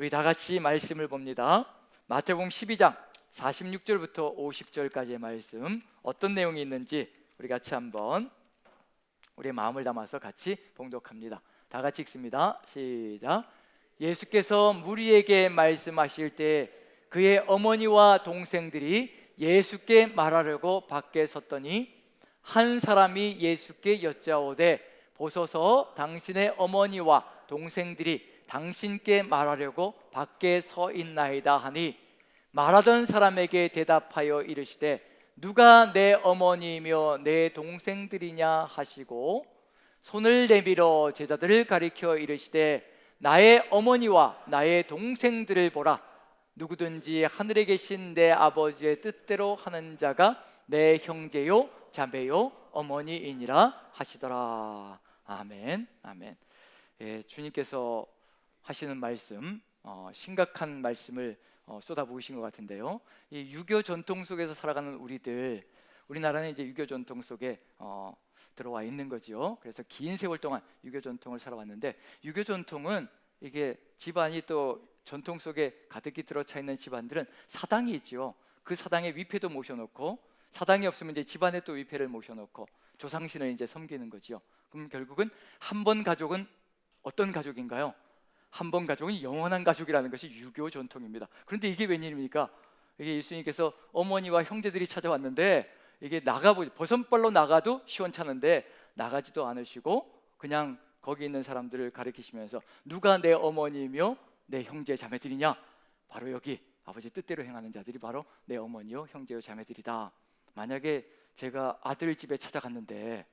우리 다 같이 말씀을 봅니다. 마태복음 12장 46절부터 50절까지의 말씀, 어떤 내용이 있는지 우리 같이 한번 우리의 마음을 담아서 같이 봉독합니다. 다 같이 읽습니다. 시작. 예수께서 무리에게 말씀하실 때 그의 어머니와 동생들이 예수께 말하려고 밖에 섰더니 한 사람이 예수께 여짜오되 보소서 당신의 어머니와 동생들이 당신께 말하려고 밖에 서 있나이다 하니, 말하던 사람에게 대답하여 이르시되 누가 내 어머니며 내 동생들이냐 하시고 손을 내밀어 제자들을 가리켜 이르시되 나의 어머니와 나의 동생들을 보라. 누구든지 하늘에 계신 내 아버지의 뜻대로 하는 자가 내 형제요 자매요 어머니이니라 하시더라. 아멘. 아멘. 예, 주님께서 하시는 말씀, 심각한 말씀을 쏟아부으신 것 같은데요. 이 유교 전통 속에서 살아가는 우리나라는 이제 유교 전통 속에 들어와 있는 거지요. 그래서 긴 세월 동안 유교 전통을 살아왔는데, 유교 전통은 이게 집안이 또 전통 속에 가득히 들어차 있는 집안들은 사당이 있지요. 그 사당에 위패도 모셔놓고, 사당이 없으면 이제 집안에 또 위패를 모셔놓고 조상신을 이제 섬기는 거지요. 그럼 결국은 한 번 가족은 어떤 가족인가요? 한 번 가족은 영원한 가족이라는 것이 유교 전통입니다. 그런데 이게 웬일입니까? 이게 예수님께서 어머니와 형제들이 찾아왔는데, 이게 버선발로 나가도 시원찮은데 나가지도 않으시고 그냥 거기 있는 사람들을 가리키시면서 누가 내 어머니며 내 형제 자매들이냐? 바로 여기 아버지 뜻대로 행하는 자들이 바로 내 어머니요 형제요 자매들이다. 만약에 제가 아들 집에 찾아갔는데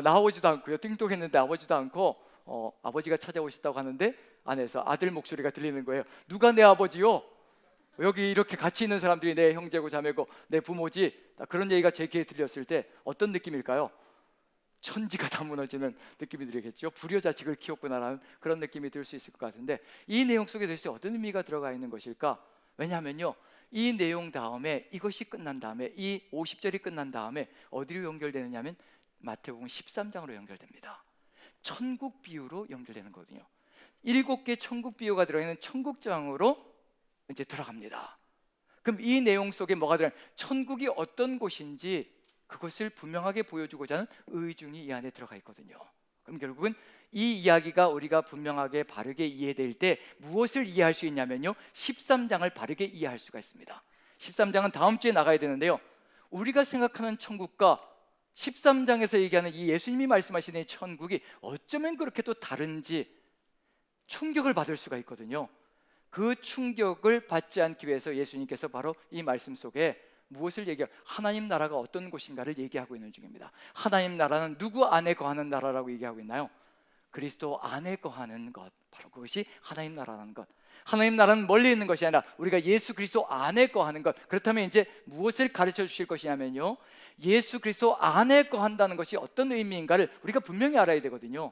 나오지도 않고요, 띵동했는데 나오지도 않고 아버지가 찾아오셨다고 하는데 안에서 아들 목소리가 들리는 거예요. 누가 내 아버지요? 여기 이렇게 같이 있는 사람들이 내 형제고 자매고 내 부모지. 그런 얘기가 제 귀에 들렸을 때 어떤 느낌일까요? 천지가 다 무너지는 느낌이 들겠죠. 불효자식을 키웠구나라는 그런 느낌이 들 수 있을 것 같은데, 이 내용 속에 도대체 어떤 의미가 들어가 있는 것일까? 왜냐하면요, 이 내용 다음에, 이것이 끝난 다음에, 이 50절이 끝난 다음에 어디로 연결되느냐 하면 마태복음 13장으로 연결됩니다. 천국 비유로 연결되는 거거든요. 7개 천국 비유가 들어있는 천국장으로 이제 들어갑니다. 그럼 이 내용 속에 뭐가 들어있는, 천국이 어떤 곳인지 그것을 분명하게 보여주고자 하는 의중이 이 안에 들어가 있거든요. 그럼 결국은 이 이야기가 우리가 분명하게 바르게 이해될 때 무엇을 이해할 수 있냐면요, 13장을 바르게 이해할 수가 있습니다. 13장은 다음 주에 나가야 되는데요, 우리가 생각하는 천국과 13장에서 얘기하는 이 예수님이 말씀하시는 이 천국이 어쩌면 그렇게 또 다른지 충격을 받을 수가 있거든요. 그 충격을 받지 않기 위해서 예수님께서 바로 이 말씀 속에 무엇을 하나님 나라가 어떤 곳인가를 얘기하고 있는 중입니다. 하나님 나라는 누구 안에 거하는 나라라고 얘기하고 있나요? 그리스도 안에 거하는 것, 바로 그것이 하나님 나라라는 것. 하나님 나라는 멀리 있는 것이 아니라 우리가 예수 그리스도 안에 거하는 것. 그렇다면 이제 무엇을 가르쳐 주실 것이냐면요, 예수 그리스도 안에 거한다는 것이 어떤 의미인가를 우리가 분명히 알아야 되거든요.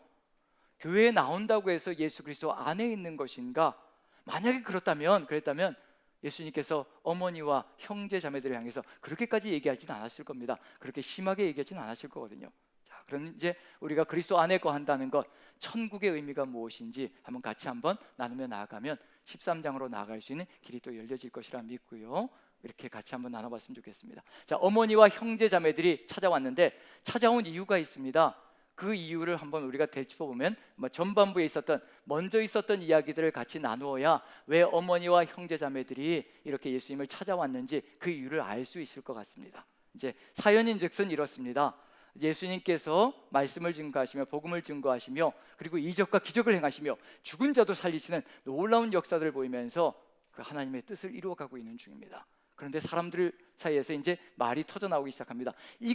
교회에 나온다고 해서 예수 그리스도 안에 있는 것인가? 만약에 그랬다면 예수님께서 어머니와 형제 자매들을 향해서 그렇게까지 얘기하지는 않았을 겁니다. 그렇게 심하게 얘기하지는 않았을 거거든요. 자, 그럼 이제 우리가 그리스도 안에 거한다는 것, 천국의 의미가 무엇인지 같이 한번 나누며 나아가면 13장으로 나아갈 수 있는 길이 또 열려질 것이라 믿고요, 이렇게 같이 한번 나눠봤으면 좋겠습니다. 자, 어머니와 형제 자매들이 찾아왔는데 찾아온 이유가 있습니다. 그 이유를 한번 우리가 되짚어보면 전반부에 먼저 있었던 이야기들을 같이 나누어야 왜 어머니와 형제 자매들이 이렇게 예수님을 찾아왔는지 그 이유를 알 수 있을 것 같습니다. 이제 사연인즉슨 이렇습니다. 예수님께서 말씀을 증거하시며 복음을 증거하시며 그리고 이적과 기적을 행하시며 죽은 자도 살리시는 놀라운 역사들을 보이면서 그 하나님의 뜻을 이루어가고 있는 중입니다. 그런데 사람들 사이에서 이제 말이 터져나오기 시작합니다. 이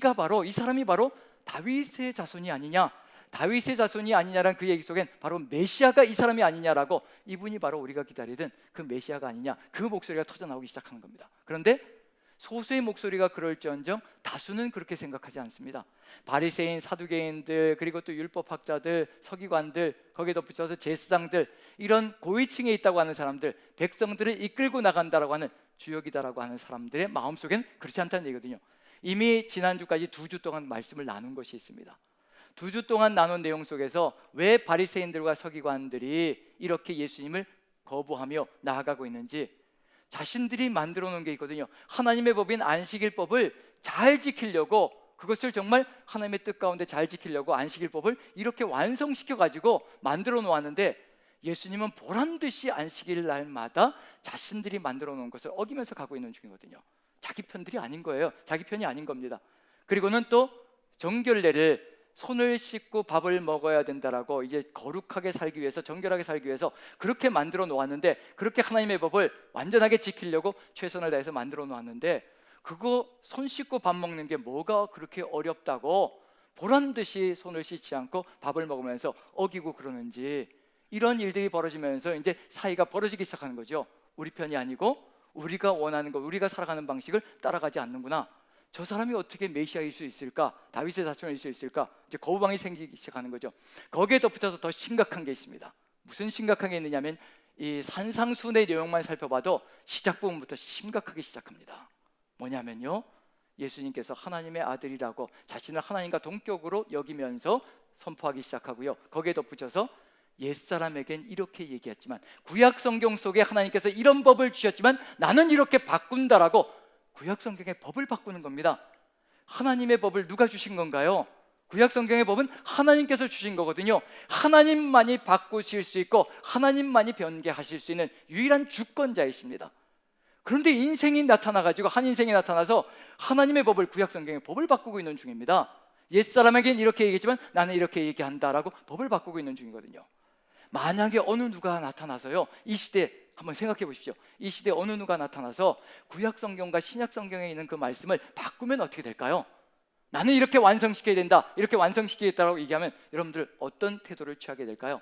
사람이 바로 다윗의 자손이 아니냐, 다윗의 자손이 아니냐라는 그 얘기 속엔 바로 메시아가 이 사람이 아니냐라고, 이분이 바로 우리가 기다리던 그 메시아가 아니냐, 그 목소리가 터져나오기 시작하는 겁니다. 그런데 소수의 목소리가 그럴지언정 다수는 그렇게 생각하지 않습니다. 바리새인, 사두개인들, 그리고 또 율법학자들, 서기관들, 거기에 덧붙여서 제사장들, 이런 고위층에 있다고 하는 사람들, 백성들을 이끌고 나간다라고 하는 주역이다라고 하는 사람들의 마음속엔 그렇지 않다는 얘기거든요. 이미 지난주까지 2주 동안 말씀을 나눈 것이 있습니다. 두 주 동안 나눈 내용 속에서 왜 바리새인들과 서기관들이 이렇게 예수님을 거부하며 나아가고 있는지 자신들이 만들어 놓은 게 있거든요. 하나님의 법인 안식일법을 잘 지키려고, 그것을 정말 하나님의 뜻 가운데 잘 지키려고 안식일법을 이렇게 완성시켜 가지고 만들어 놓았는데, 예수님은 보란듯이 안식일 날마다 자신들이 만들어 놓은 것을 어기면서 가고 있는 중이거든요. 자기 편들이 아닌 거예요. 자기 편이 아닌 겁니다. 그리고는 또 정결례를 손을 씻고 밥을 먹어야 된다라고, 이제 거룩하게 살기 위해서, 정결하게 살기 위해서 그렇게 만들어 놓았는데, 그렇게 하나님의 법을 완전하게 지키려고 최선을 다해서 만들어 놓았는데, 그거 손 씻고 밥 먹는 게 뭐가 그렇게 어렵다고 보란듯이 손을 씻지 않고 밥을 먹으면서 어기고 그러는지, 이런 일들이 벌어지면서 이제 사이가 벌어지기 시작하는 거죠. 우리 편이 아니고 우리가 원하는 것, 우리가 살아가는 방식을 따라가지 않는구나. 저 사람이 어떻게 메시아일 수 있을까? 다윗의 자손일 수 있을까? 이제 거부감이 생기기 시작하는 거죠. 거기에 덧붙여서 더 심각한 게 있습니다. 무슨 심각한 게 있느냐면, 이 산상수훈의 내용만 살펴봐도 시작 부분부터 심각하게 시작합니다. 뭐냐면요, 예수님께서 하나님의 아들이라고 자신을 하나님과 동격으로 여기면서 선포하기 시작하고요, 거기에 덧붙여서 옛사람에겐 이렇게 얘기했지만, 구약 성경 속에 하나님께서 이런 법을 주셨지만 나는 이렇게 바꾼다라고 구약 성경의 법을 바꾸는 겁니다. 하나님의 법을 누가 주신 건가요? 구약 성경의 법은 하나님께서 주신 거거든요. 하나님만이 바꾸실 수 있고 하나님만이 변개하실 수 있는 유일한 주권자이십니다. 그런데 인생이 나타나가지고, 한 인생이 나타나서 하나님의 법을, 구약 성경의 법을 바꾸고 있는 중입니다. 옛사람에겐 이렇게 얘기했지만 나는 이렇게 얘기한다라고 법을 바꾸고 있는 중이거든요. 만약에 어느 누가 나타나서요, 이 시대 한번 생각해 보십시오. 이 시대에 어느 누가 나타나서 구약 성경과 신약 성경에 있는 그 말씀을 바꾸면 어떻게 될까요? 나는 이렇게 완성시켜야 된다, 이렇게 완성시키겠다라고 얘기하면 여러분들 어떤 태도를 취하게 될까요?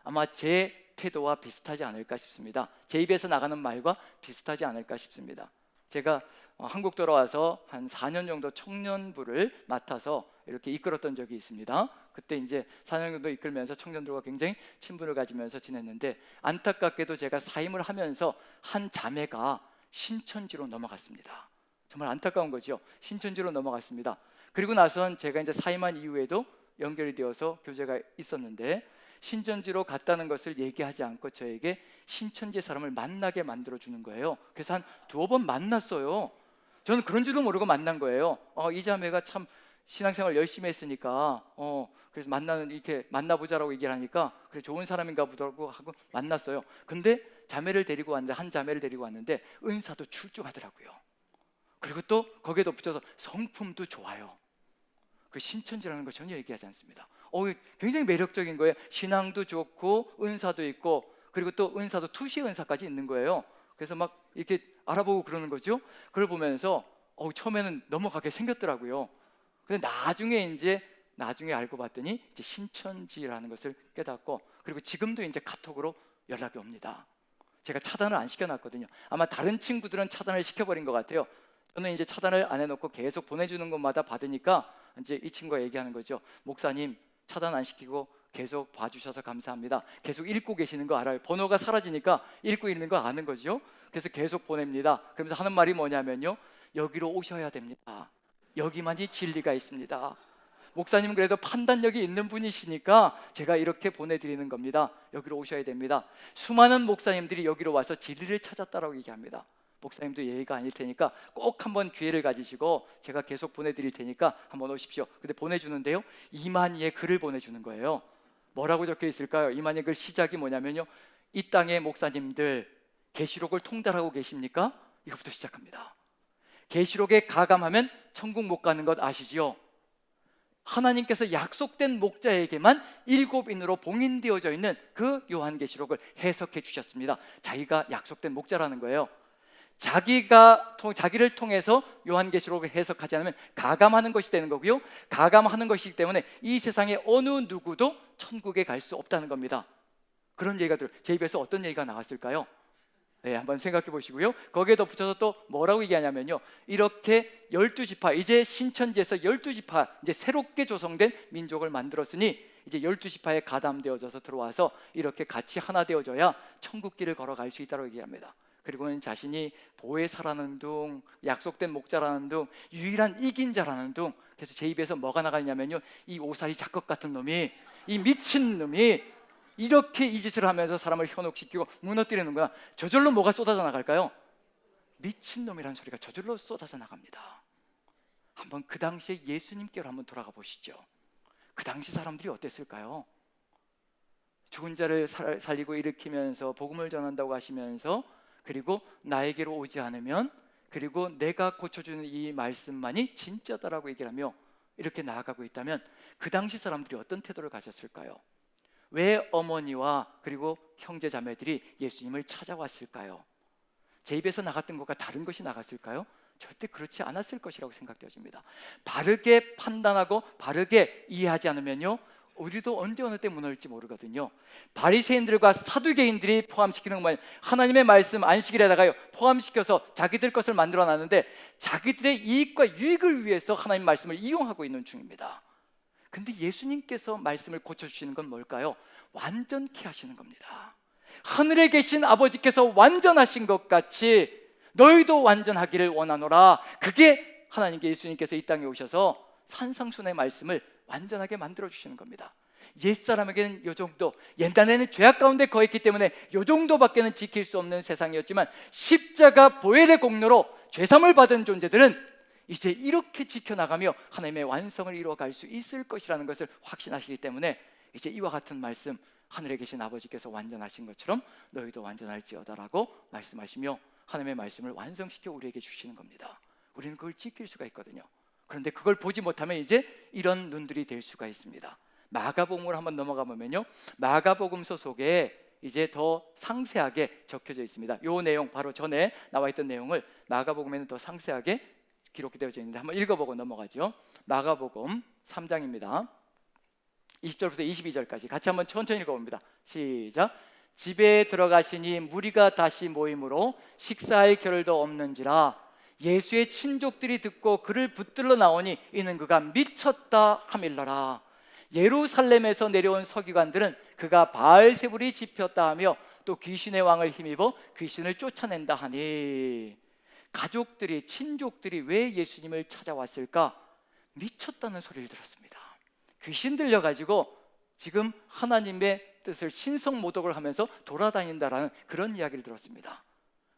아마 제 태도와 비슷하지 않을까 싶습니다. 제 입에서 나가는 말과 비슷하지 않을까 싶습니다. 제가 한국 돌아와서 한 4년 정도 청년부를 맡아서 이렇게 이끌었던 적이 있습니다. 그때 이제 4년 정도 이끌면서 청년들과 굉장히 친분을 가지면서 지냈는데, 안타깝게도 제가 사임을 하면서 한 자매가 신천지로 넘어갔습니다. 정말 안타까운 거죠. 신천지로 넘어갔습니다. 그리고 나선 제가 이제 사임한 이후에도 연결이 되어서 교제가 있었는데, 신천지로 갔다는 것을 얘기하지 않고 저에게 신천지 사람을 만나게 만들어 주는 거예요. 그래서 한 두어 번 만났어요. 저는 그런 줄도 모르고 만난 거예요. 이 자매가 참 신앙생활 열심히 했으니까 그래서 이렇게 만나보자라고 얘기를 하니까, 그래 좋은 사람인가 보다고 하고 만났어요. 근데 자매를 데리고 왔는데, 한 자매를 데리고 왔는데 은사도 출중하더라고요. 그리고 또 거기에 덧붙여서 성품도 좋아요. 그 신천지라는 거 전혀 얘기하지 않습니다. 굉장히 매력적인 거예요. 신앙도 좋고 은사도 있고, 그리고 또 은사도 투시 은사까지 있는 거예요. 그래서 막 이렇게 알아보고 그러는 거죠. 그걸 보면서 처음에는 넘어가게 생겼더라고요. 근데 나중에 알고 봤더니 이제 신천지라는 것을 깨닫고, 그리고 지금도 이제 카톡으로 연락이 옵니다. 제가 차단을 안 시켜놨거든요. 아마 다른 친구들은 차단을 시켜버린 것 같아요. 저는 이제 차단을 안 해놓고 계속 보내주는 것마다 받으니까 이제 이 친구가 얘기하는 거죠. 목사님, 차단 안 시키고 계속 봐주셔서 감사합니다. 계속 읽고 계시는 거 알아요. 번호가 사라지니까 읽고 있는 거 아는 거죠. 그래서 계속 보냅니다. 그러면서 하는 말이 뭐냐면요, 여기로 오셔야 됩니다. 여기만이 진리가 있습니다. 목사님은 그래도 판단력이 있는 분이시니까 제가 이렇게 보내드리는 겁니다. 여기로 오셔야 됩니다. 수많은 목사님들이 여기로 와서 진리를 찾았다라고 얘기합니다. 목사님도 예의가 아닐 테니까 꼭 한번 기회를 가지시고 제가 계속 보내드릴 테니까 한번 오십시오. 근데 보내주는데요, 이만희의 글을 보내주는 거예요. 뭐라고 적혀 있을까요? 이만희의 글 시작이 뭐냐면요, 이 땅의 목사님들 계시록을 통달하고 계십니까? 이것부터 시작합니다. 계시록에 가감하면 천국 못 가는 것 아시지요? 하나님께서 약속된 목자에게만 7인으로 봉인되어져 있는 그 요한계시록을 해석해 주셨습니다. 자기가 약속된 목자라는 거예요. 자기를 통해서 요한계시록을 해석하지 않으면 가감하는 것이 되는 거고요, 가감하는 것이기 때문에 이 세상에 어느 누구도 천국에 갈 수 없다는 겁니다. 그런 얘기가 제 입에서 어떤 얘기가 나왔을까요? 네, 한번 생각해 보시고요. 거기에 덧붙여서 또 뭐라고 얘기하냐면요, 이렇게 12지파, 이제 신천지에서 12지파, 이제 새롭게 조성된 민족을 만들었으니 이제 12지파에 가담되어져서 들어와서 이렇게 같이 하나 되어져야 천국길을 걸어갈 수 있다고 얘기합니다. 그리고는 자신이 보혜사라는 둥, 약속된 목자라는 둥, 유일한 이긴 자라는 둥. 그래서 제 입에서 뭐가 나가냐면요, 이 오사리 작곡 같은 놈이, 이 미친 놈이 이렇게 이 짓을 하면서 사람을 현혹시키고 무너뜨리는 거야. 저절로 뭐가 쏟아져 나갈까요? 미친놈이라는 소리가 저절로 쏟아져 나갑니다. 한번 그 당시에 예수님께로 한번 돌아가 보시죠. 그 당시 사람들이 어땠을까요? 죽은 자를 살리고 일으키면서 복음을 전한다고 하시면서, 그리고 나에게로 오지 않으면, 그리고 내가 고쳐주는 이 말씀만이 진짜다라고 얘기를 하며 이렇게 나아가고 있다면 그 당시 사람들이 어떤 태도를 가졌을까요? 왜 어머니와 그리고 형제 자매들이 예수님을 찾아왔을까요? 제 입에서 나갔던 것과 다른 것이 나갔을까요? 절대 그렇지 않았을 것이라고 생각되어집니다. 바르게 판단하고 바르게 이해하지 않으면요, 우리도 언제 어느 때 무너질지 모르거든요. 바리새인들과 사두개인들이 포함시키는 것만, 하나님의 말씀 안식일에다가요 포함시켜서 자기들 것을 만들어놨는데 자기들의 이익과 유익을 위해서 하나님 말씀을 이용하고 있는 중입니다. 근데 예수님께서 말씀을 고쳐주시는 건 뭘까요? 완전케 하시는 겁니다. 하늘에 계신 아버지께서 완전하신 것 같이 너희도 완전하기를 원하노라. 그게 하나님께 예수님께서 이 땅에 오셔서 산상순의 말씀을 완전하게 만들어주시는 겁니다. 옛사람에게는 요 정도, 옛날에는 죄악 가운데 거했기 때문에 요 정도밖에는 지킬 수 없는 세상이었지만 십자가 보혈의 공로로 죄삼을 받은 존재들은 이제 이렇게 지켜나가며 하나님의 완성을 이루어갈 수 있을 것이라는 것을 확신하시기 때문에 이제 이와 같은 말씀, 하늘에 계신 아버지께서 완전하신 것처럼 너희도 완전할지어다라고 말씀하시며 하나님의 말씀을 완성시켜 우리에게 주시는 겁니다. 우리는 그걸 지킬 수가 있거든요. 그런데 그걸 보지 못하면 이제 이런 눈들이 될 수가 있습니다. 마가복음으로 한번 넘어가 보면요, 마가복음서 속에 이제 더 상세하게 적혀져 있습니다. 이 내용, 바로 전에 나와 있던 내용을 마가복음에는 더 상세하게 기록이 되어져 있는데 한번 읽어보고 넘어가죠. 마가복음 3장입니다. 20절부터 22절까지 같이 한번 천천히 읽어봅니다. 시작. 집에 들어가시니 무리가 다시 모임으로 식사할 겨를도 없는지라 예수의 친족들이 듣고 그를 붙들러 나오니 이는 그가 미쳤다 하밀러라. 예루살렘에서 내려온 서기관들은 그가 바알세불이 집혔다 하며 또 귀신의 왕을 힘입어 귀신을 쫓아낸다 하니, 가족들이, 친족들이 왜 예수님을 찾아왔을까? 미쳤다는 소리를 들었습니다. 귀신 들려가지고 지금 하나님의 뜻을 신성모독을 하면서 돌아다닌다라는 그런 이야기를 들었습니다.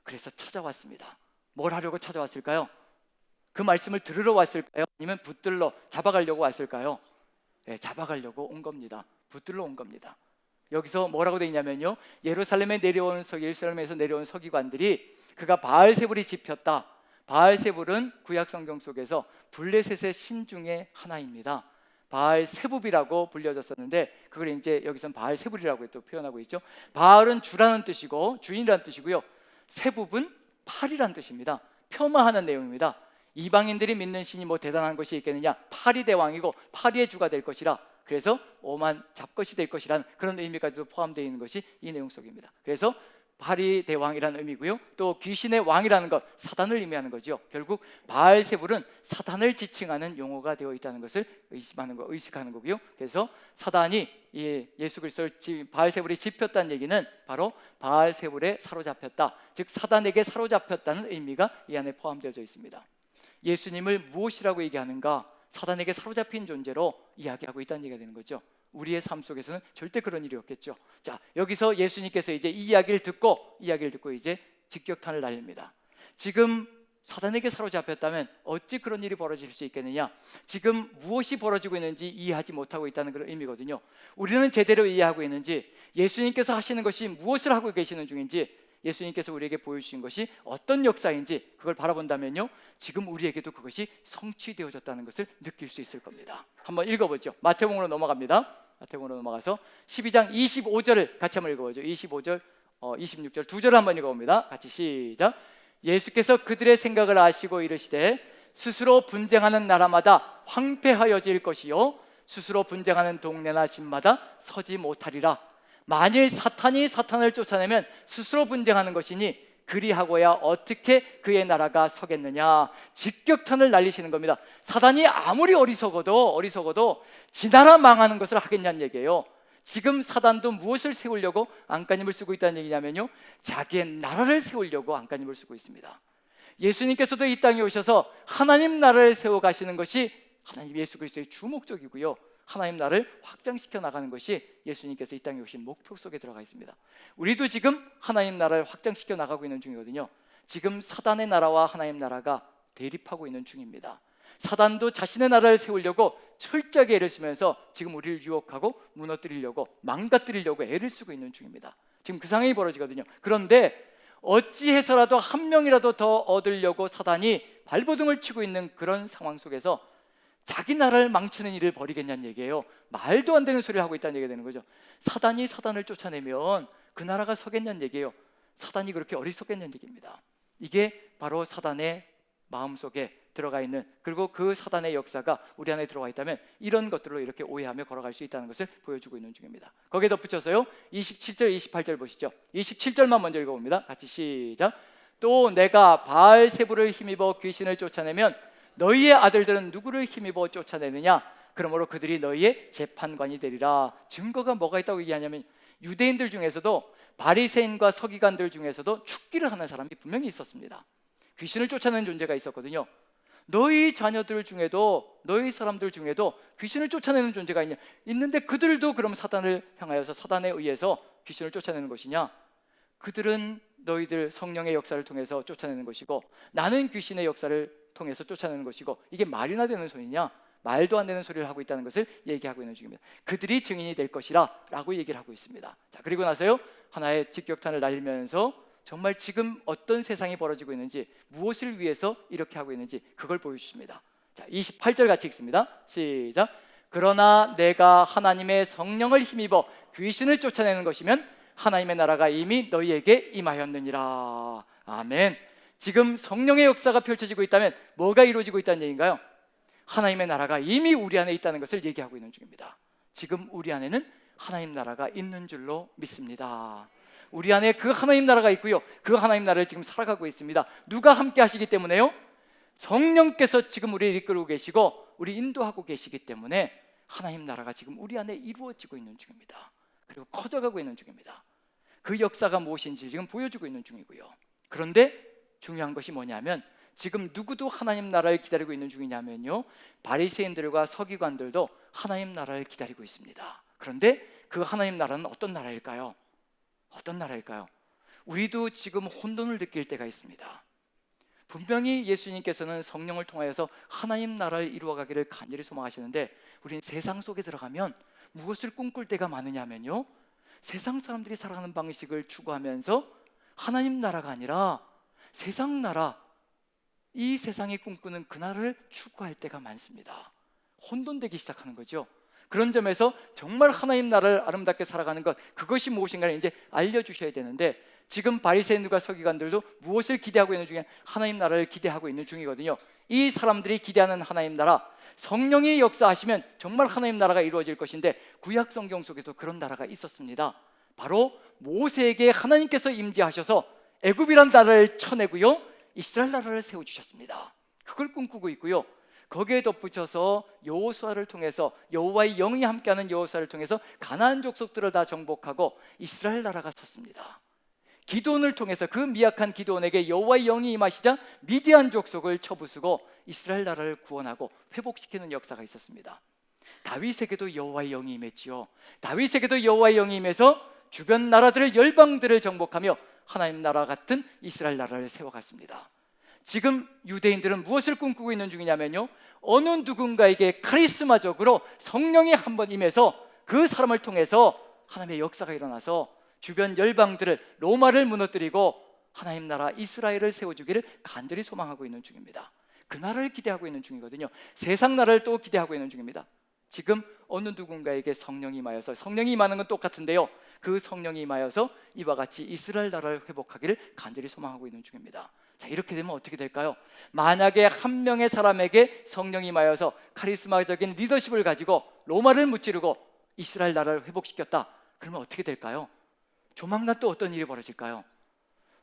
그래서 찾아왔습니다. 뭘 하려고 찾아왔을까요? 그 말씀을 들으러 왔을까요? 아니면 붙들러 잡아가려고 왔을까요? 네, 잡아가려고 온 겁니다. 붙들러 온 겁니다. 여기서 뭐라고 되어 있냐면요, 예루살렘에서 내려온 서기관들이 그가 바알세불이 집혔다. 바알세불은 구약 성경 속에서 블레셋의 신 중에 하나입니다. 바알세붑이라고 불려졌었는데 그걸 이제 여기서는 바알세불이라고 또 표현하고 있죠. 바알은 주라는 뜻이고 주인이라는 뜻이고요, 세붑은 팔이라는 뜻입니다. 폄하하는 내용입니다. 이방인들이 믿는 신이 뭐 대단한 것이 있겠느냐, 파리 대왕이고 파리의 주가 될 것이라, 그래서 오만 잡것이 될 것이라는 그런 의미까지도 포함되어 있는 것이 이 내용 속입니다. 그래서 파리 대왕이라는 의미고요, 또 귀신의 왕이라는 것, 사단을 의미하는 거죠. 결국 바알세불은 사단을 지칭하는 용어가 되어 있다는 것을 의식하는 거고요. 그래서 사단이 예수 그리스도를 바알세불이 집혔다는 얘기는 바로 바알세불에 사로잡혔다, 즉 사단에게 사로잡혔다는 의미가 이 안에 포함되어 있습니다. 예수님을 무엇이라고 얘기하는가? 사단에게 사로잡힌 존재로 이야기하고 있다는 얘기가 되는 거죠. 우리의 삶 속에서는 절대 그런 일이 없겠죠. 자, 여기서 예수님께서 이제 이 이야기를 듣고 이제 직격탄을 날립니다. 지금 사단에게 사로잡혔다면 어찌 그런 일이 벌어질 수 있겠느냐? 지금 무엇이 벌어지고 있는지 이해하지 못하고 있다는 그런 의미거든요. 우리는 제대로 이해하고 있는지, 예수님께서 하시는 것이 무엇을 하고 계시는 중인지, 예수님께서 우리에게 보여주신 것이 어떤 역사인지 그걸 바라본다면요, 지금 우리에게도 그것이 성취되어졌다는 것을 느낄 수 있을 겁니다. 한번 읽어보죠. 마태복음으로 넘어갑니다. 마태복음으로 넘어가서 12장 25절을 같이 한번 읽어보죠. 25절, 26절 두 절을 한번 읽어봅니다. 같이 시작. 예수께서 그들의 생각을 아시고 이르시되 스스로 분쟁하는 나라마다 황폐하여질 것이요 스스로 분쟁하는 동네나 집마다 서지 못하리라. 만일 사탄이 사탄을 쫓아내면 스스로 분쟁하는 것이니 그리하고야 어떻게 그의 나라가 서겠느냐. 직격탄을 날리시는 겁니다. 사단이 아무리 어리석어도 지 나라 망하는 것을 하겠냐는 얘기예요. 지금 사단도 무엇을 세우려고 안간힘을 쓰고 있다는 얘기냐면요, 자기의 나라를 세우려고 안간힘을 쓰고 있습니다. 예수님께서도 이 땅에 오셔서 하나님 나라를 세워 가시는 것이 하나님 예수 그리스도의 주목적이고요, 하나님 나라를 확장시켜 나가는 것이 예수님께서 이 땅에 오신 목표 속에 들어가 있습니다. 우리도 지금 하나님 나라를 확장시켜 나가고 있는 중이거든요. 지금 사단의 나라와 하나님 나라가 대립하고 있는 중입니다. 사단도 자신의 나라를 세우려고 철저하게 애를 쓰면서 지금 우리를 유혹하고 무너뜨리려고, 망가뜨리려고 애를 쓰고 있는 중입니다. 지금 그 상황이 벌어지거든요. 그런데 어찌해서라도 한 명이라도 더 얻으려고 사단이 발버둥을 치고 있는 그런 상황 속에서 자기 나라를 망치는 일을 벌이겠냐는 얘기예요. 말도 안 되는 소리를 하고 있다는 얘기가 되는 거죠. 사단이 사단을 쫓아내면 그 나라가 서겠냐는 얘기예요. 사단이 그렇게 어리석겠냐는 얘기입니다. 이게 바로 사단의 마음속에 들어가 있는, 그리고 그 사단의 역사가 우리 안에 들어가 있다면 이런 것들로 이렇게 오해하며 걸어갈 수 있다는 것을 보여주고 있는 중입니다. 거기에 덧붙여서요, 27절 28절 보시죠. 27절만 먼저 읽어봅니다. 같이 시작. 또 내가 바알세불을 힘입어 귀신을 쫓아내면 너희의 아들들은 누구를 힘입어 쫓아내느냐? 그러므로 그들이 너희의 재판관이 되리라. 증거가 뭐가 있다고 얘기하냐면, 유대인들 중에서도 바리새인과 서기관들 중에서도 축기를 하는 사람이 분명히 있었습니다. 귀신을 쫓아내는 존재가 있었거든요. 너희 자녀들 중에도, 너희 사람들 중에도 귀신을 쫓아내는 존재가 있는데 그들도 그럼 사단을 향하여서 사단에 의해서 귀신을 쫓아내는 것이냐? 그들은 너희들 성령의 역사를 통해서 쫓아내는 것이고 나는 귀신의 역사를 통해서 쫓아내는 것이고, 이게 말이나 되는 소리냐? 말도 안 되는 소리를 하고 있다는 것을 얘기하고 있는 중입니다. 그들이 증인이 될 것이라 라고 얘기를 하고 있습니다. 자, 그리고 나서요, 하나의 직격탄을 날리면서 정말 지금 어떤 세상이 벌어지고 있는지, 무엇을 위해서 이렇게 하고 있는지 그걸 보여주십니다. 자, 28절 같이 읽습니다. 시작. 그러나 내가 하나님의 성령을 힘입어 귀신을 쫓아내는 것이면 하나님의 나라가 이미 너희에게 임하였느니라. 아멘. 지금 성령의 역사가 펼쳐지고 있다면 뭐가 이루어지고 있다는 얘기인가요? 하나님의 나라가 이미 우리 안에 있다는 것을 얘기하고 있는 중입니다. 지금 우리 안에는 하나님 나라가 있는 줄로 믿습니다. 우리 안에 그 하나님 나라가 있고요, 그 하나님 나라를 지금 살아가고 있습니다. 누가 함께 하시기 때문에요? 성령께서 지금 우리를 이끌고 계시고 우리 인도하고 계시기 때문에 하나님 나라가 지금 우리 안에 이루어지고 있는 중입니다. 그리고 커져가고 있는 중입니다. 그 역사가 무엇인지 지금 보여주고 있는 중이고요. 그런데 중요한 것이 뭐냐면, 지금 누구도 하나님 나라를 기다리고 있는 중이냐면요, 바리새인들과 서기관들도 하나님 나라를 기다리고 있습니다. 그런데 그 하나님 나라는 어떤 나라일까요? 어떤 나라일까요? 우리도 지금 혼돈을 느낄 때가 있습니다. 분명히 예수님께서는 성령을 통하여서 하나님 나라를 이루어가기를 간절히 소망하시는데, 우리는 세상 속에 들어가면 무엇을 꿈꿀 때가 많으냐면요, 세상 사람들이 살아가는 방식을 추구하면서 하나님 나라가 아니라 세상 나라, 이 세상이 꿈꾸는 그 나라를 추구할 때가 많습니다. 혼돈되기 시작하는 거죠. 그런 점에서 정말 하나님 나라를 아름답게 살아가는 것, 그것이 무엇인가를 이제 알려주셔야 되는데, 지금 바리새인들과 서기관들도 무엇을 기대하고 있는 중에 하나님 나라를 기대하고 있는 중이거든요. 이 사람들이 기대하는 하나님 나라, 성령이 역사하시면 정말 하나님 나라가 이루어질 것인데, 구약 성경 속에도 그런 나라가 있었습니다. 바로 모세에게 하나님께서 임재하셔서 애굽이란 나라를 쳐내고요, 이스라엘 나라를 세워주셨습니다. 그걸 꿈꾸고 있고요, 거기에 덧붙여서 여호수아를 통해서, 여호와의 영이 함께하는 여호수아를 통해서 가나안 족속들을 다 정복하고 이스라엘 나라가 섰습니다. 기드온을 통해서 그 미약한 기드온에게 여호와의 영이 임하시자 미디안 족속을 쳐부수고 이스라엘 나라를 구원하고 회복시키는 역사가 있었습니다. 다윗에게도 여호와의 영이 임했지요. 다윗에게도 여호와의 영이 임해서 주변 나라들을, 열방들을 정복하며 하나님 나라 같은 이스라엘 나라를 세워갔습니다. 지금 유대인들은 무엇을 꿈꾸고 있는 중이냐면요, 어느 누군가에게 카리스마적으로 성령이 한번 임해서 그 사람을 통해서 하나님의 역사가 일어나서 주변 열방들을, 로마를 무너뜨리고 하나님 나라 이스라엘을 세워주기를 간절히 소망하고 있는 중입니다. 그 나라를 기대하고 있는 중이거든요. 세상 나라를 또 기대하고 있는 중입니다. 지금 어느 누군가에게 성령이 임하여서, 성령이 임하는 건 똑같은데요, 그 성령이 임하여서 이와 같이 이스라엘 나라를 회복하기를 간절히 소망하고 있는 중입니다. 자, 이렇게 되면 어떻게 될까요? 만약에 한 명의 사람에게 성령이 임하여서 카리스마적인 리더십을 가지고 로마를 무찌르고 이스라엘 나라를 회복시켰다, 그러면 어떻게 될까요? 조만간 또 어떤 일이 벌어질까요?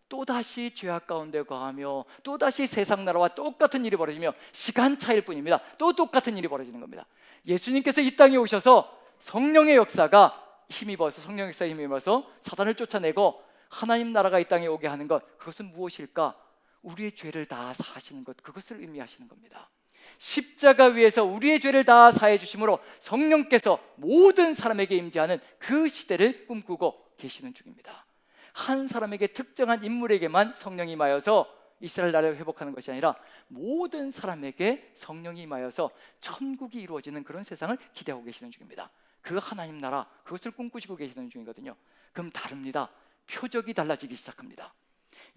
또다시 죄악 가운데 거하며 또다시 세상 나라와 똑같은 일이 벌어지며 시간 차일 뿐입니다. 또 똑같은 일이 벌어지는 겁니다. 예수님께서 이 땅에 오셔서 성령의 역사가 힘입어서, 성령 역사에 힘입어서 사단을 쫓아내고 하나님 나라가 이 땅에 오게 하는 것, 그것은 무엇일까? 우리의 죄를 다 사하시는 것, 그것을 의미하시는 겁니다. 십자가 위에서 우리의 죄를 다 사해 주심으로 성령께서 모든 사람에게 임재하는 그 시대를 꿈꾸고 계시는 중입니다. 한 사람에게, 특정한 인물에게만 성령이 임하여서 이스라엘 나라를 회복하는 것이 아니라 모든 사람에게 성령이 임하여서 천국이 이루어지는 그런 세상을 기대하고 계시는 중입니다. 그 하나님 나라, 그것을 꿈꾸시고 계시는 중이거든요. 그럼 다릅니다. 표적이 달라지기 시작합니다.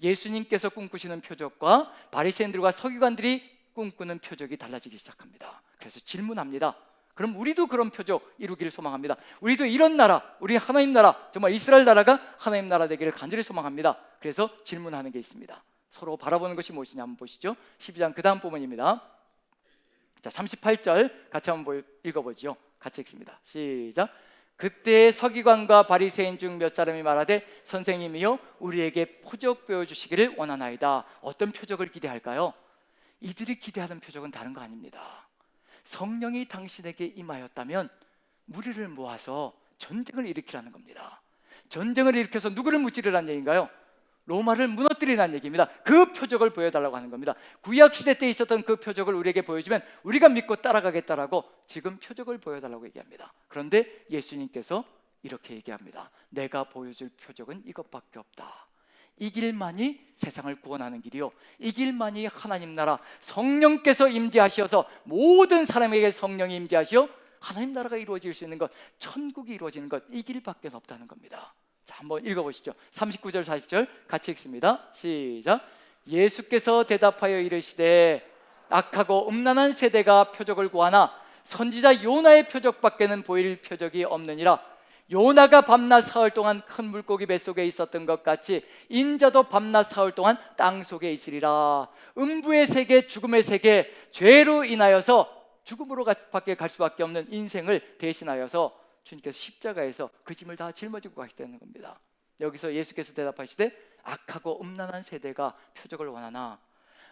예수님께서 꿈꾸시는 표적과 바리새인들과 서기관들이 꿈꾸는 표적이 달라지기 시작합니다. 그래서 질문합니다. 그럼 우리도 그런 표적 이루기를 소망합니다. 우리도 이런 나라, 우리 하나님 나라, 정말 이스라엘 나라가 하나님 나라 되기를 간절히 소망합니다. 그래서 질문하는 게 있습니다. 서로 바라보는 것이 무엇이냐 한번 보시죠. 12장 그 다음 부분입니다. 자, 38절 같이 한번 읽어보죠. 같이 읽습니다. 시작. 그때 서기관과 바리새인 중 몇 사람이 말하되 선생님이여 우리에게 표적 보여주시기를 원하나이다. 어떤 표적을 기대할까요? 이들이 기대하는 표적은 다른 거 아닙니다. 성령이 당신에게 임하였다면 무리를 모아서 전쟁을 일으키라는 겁니다. 전쟁을 일으켜서 누구를 무찌르라는 얘기인가요? 로마를 무너뜨리라는 얘기입니다. 그 표적을 보여달라고 하는 겁니다. 구약시대 때 있었던 그 표적을 우리에게 보여주면 우리가 믿고 따라가겠다라고 지금 표적을 보여달라고 얘기합니다. 그런데 예수님께서 이렇게 얘기합니다. 내가 보여줄 표적은 이것밖에 없다. 이 길만이 세상을 구원하는 길이요, 이 길만이 하나님 나라, 성령께서 임재하셔서 모든 사람에게 성령이 임재하시어 하나님 나라가 이루어질 수 있는 것, 천국이 이루어지는 것, 이 길밖에 없다는 겁니다. 자, 한번 읽어보시죠. 39절 40절 같이 읽습니다. 시작. 예수께서 대답하여 이르시되 악하고 음란한 세대가 표적을 구하나 선지자 요나의 표적밖에는 보일 표적이 없느니라. 요나가 밤낮 사흘 동안 큰 물고기 뱃속에 있었던 것 같이 인자도 밤낮 사흘 동안 땅 속에 있으리라. 음부의 세계, 죽음의 세계, 죄로 인하여서 죽음으로 밖에 갈 수밖에 없는 인생을 대신하여서 주님께서 십자가에서 그 짐을 다 짊어지고 가시다는 겁니다. 여기서 예수께서 대답하시되 악하고 음란한 세대가 표적을 원하나,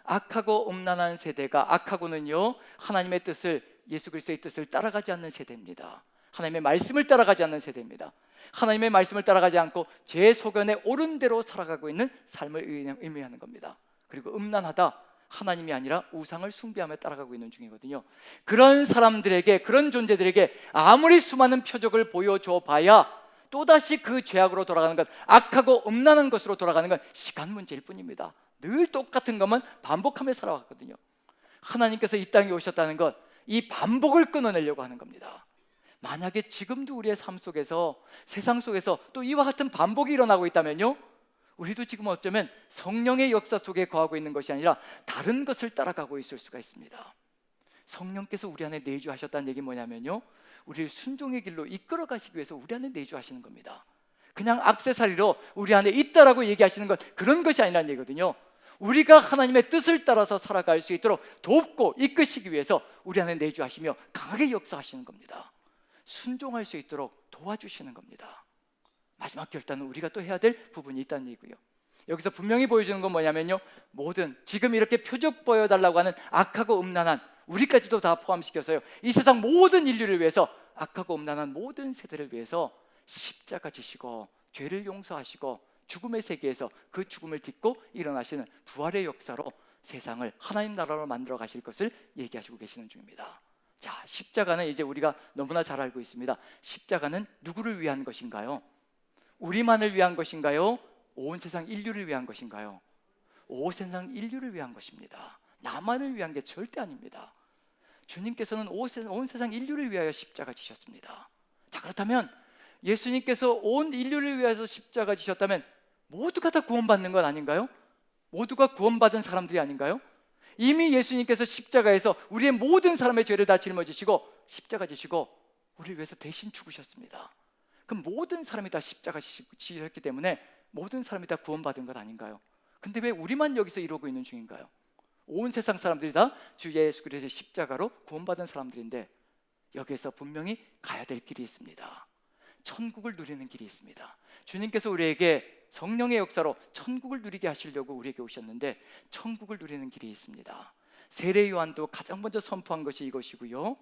악하고 음란한 세대가, 악하고는요 하나님의 뜻을, 예수 그리스도의 뜻을 따라가지 않는 세대입니다. 하나님의 말씀을 따라가지 않는 세대입니다. 하나님의 말씀을 따라가지 않고 제 소견에 옳은 대로 살아가고 있는 삶을 의미하는 겁니다. 그리고 음란하다, 하나님이 아니라 우상을 숭배하며 따라가고 있는 중이거든요. 그런 사람들에게, 그런 존재들에게 아무리 수많은 표적을 보여줘 봐야 또다시 그 죄악으로 돌아가는 것, 악하고 음란한 것으로 돌아가는 건 시간 문제일 뿐입니다. 늘 똑같은 것만 반복하며 살아왔거든요. 하나님께서 이 땅에 오셨다는 것, 이 반복을 끊어내려고 하는 겁니다. 만약에 지금도 우리의 삶 속에서, 세상 속에서 또 이와 같은 반복이 일어나고 있다면요, 우리도 지금 어쩌면 성령의 역사 속에 거하고 있는 것이 아니라 다른 것을 따라가고 있을 수가 있습니다. 성령께서 우리 안에 내주하셨다는 얘기 뭐냐면요, 우리를 순종의 길로 이끌어 가시기 위해서 우리 안에 내주하시는 겁니다. 그냥 액세서리로 우리 안에 있다라고 얘기하시는 것, 그런 것이 아니라는 얘기거든요. 우리가 하나님의 뜻을 따라서 살아갈 수 있도록 돕고 이끄시기 위해서 우리 안에 내주하시며 강하게 역사하시는 겁니다. 순종할 수 있도록 도와주시는 겁니다. 마지막 결단은 우리가 또 해야 될 부분이 있다는 얘기고요. 여기서 분명히 보여주는 건 뭐냐면요, 모든 지금 이렇게 표적 보여달라고 하는 악하고 음란한, 우리까지도 다 포함시켜서요, 이 세상 모든 인류를 위해서, 악하고 음란한 모든 세대를 위해서 십자가 지시고 죄를 용서하시고 죽음의 세계에서 그 죽음을 딛고 일어나시는 부활의 역사로 세상을 하나님 나라로 만들어 가실 것을 얘기하시고 계시는 중입니다. 자, 십자가는 이제 우리가 너무나 잘 알고 있습니다. 십자가는 누구를 위한 것인가요? 우리만을 위한 것인가요? 온 세상 인류를 위한 것인가요? 온 세상 인류를 위한 것입니다. 나만을 위한 게 절대 아닙니다. 주님께서는 온 세상 인류를 위하여 십자가 지셨습니다. 자, 그렇다면 예수님께서 온 인류를 위해서 십자가 지셨다면 모두가 다 구원받는 건 아닌가요? 모두가 구원받은 사람들이 아닌가요? 이미 예수님께서 십자가에서 우리의 모든 사람의 죄를 다 짊어지시고 십자가 지시고 우리를 위해서 대신 죽으셨습니다. 그럼 모든 사람이 다 십자가 지셨기 때문에 모든 사람이 다 구원받은 것 아닌가요? 근데 왜 우리만 여기서 이러고 있는 중인가요? 온 세상 사람들이 다 주 예수 그리스도의 십자가로 구원받은 사람들인데 여기에서 분명히 가야 될 길이 있습니다. 천국을 누리는 길이 있습니다. 주님께서 우리에게 성령의 역사로 천국을 누리게 하시려고 우리에게 오셨는데 천국을 누리는 길이 있습니다. 세례 요한도 가장 먼저 선포한 것이 이것이고요,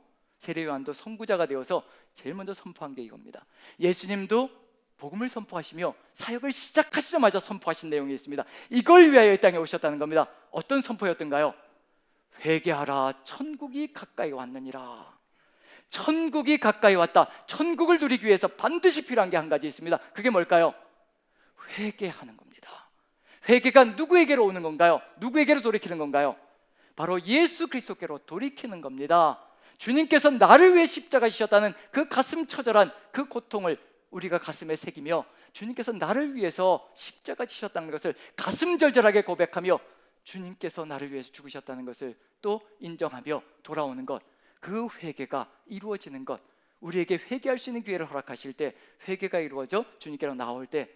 세례 요한도 선구자가 되어서 제일 먼저 선포한 게 이겁니다. 예수님도 복음을 선포하시며 사역을 시작하시자마자 선포하신 내용이 있습니다. 이걸 위하여 이 땅에 오셨다는 겁니다. 어떤 선포였던가요? 회개하라, 천국이 가까이 왔느니라. 천국이 가까이 왔다. 천국을 누리기 위해서 반드시 필요한 게 한 가지 있습니다. 그게 뭘까요? 회개하는 겁니다. 회개가 누구에게로 오는 건가요? 누구에게로 돌이키는 건가요? 바로 예수 그리스도께로 돌이키는 겁니다. 주님께서 나를 위해 십자가 지셨다는 그 가슴 처절한 그 고통을 우리가 가슴에 새기며, 주님께서 나를 위해서 십자가 지셨다는 것을 가슴 절절하게 고백하며, 주님께서 나를 위해서 죽으셨다는 것을 또 인정하며 돌아오는 것, 그 회개가 이루어지는 것, 우리에게 회개할 수 있는 기회를 허락하실 때, 회개가 이루어져 주님께로 나올 때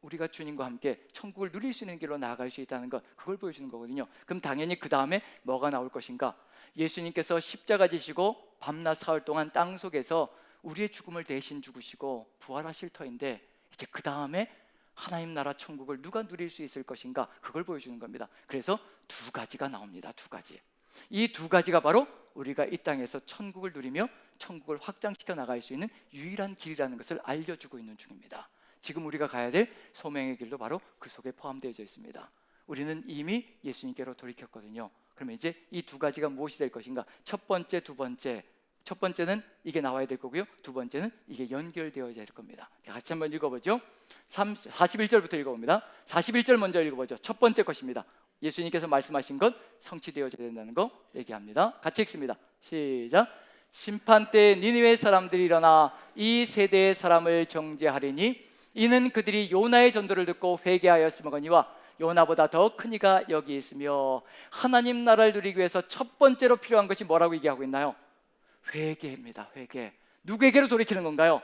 우리가 주님과 함께 천국을 누릴 수 있는 길로 나아갈 수 있다는 것, 그걸 보여주는 거거든요. 그럼 당연히 그 다음에 뭐가 나올 것인가? 예수님께서 십자가 지시고 밤낮 사흘 동안 땅 속에서 우리의 죽음을 대신 죽으시고 부활하실 터인데, 이제 그 다음에 하나님 나라 천국을 누가 누릴 수 있을 것인가, 그걸 보여주는 겁니다. 그래서 두 가지가 나옵니다. 두 가지. 이 두 가지가 바로 우리가 이 땅에서 천국을 누리며 천국을 확장시켜 나갈 수 있는 유일한 길이라는 것을 알려주고 있는 중입니다. 지금 우리가 가야 될 소명의 길도 바로 그 속에 포함되어 있습니다. 우리는 이미 예수님께로 돌이켰거든요. 그러면 이제 이 두 가지가 무엇이 될 것인가? 첫 번째, 두 번째. 첫 번째는 이게 나와야 될 거고요, 두 번째는 이게 연결되어야 될 겁니다. 같이 한번 읽어보죠. 41절부터 읽어봅니다. 41절 먼저 읽어보죠. 첫 번째 것입니다. 예수님께서 말씀하신 것 성취되어져야 된다는 거 얘기합니다. 같이 읽습니다. 시작. 심판 때 니느웨 사람들이 일어나 이 세대의 사람을 정죄하리니 이는 그들이 요나의 전도를 듣고 회개하였음거니와 요나보다 더 큰 이가 여기 있으며. 하나님 나라를 누리기 위해서 첫 번째로 필요한 것이 뭐라고 얘기하고 있나요? 회개입니다. 회개. 누구에게로 돌이키는 건가요?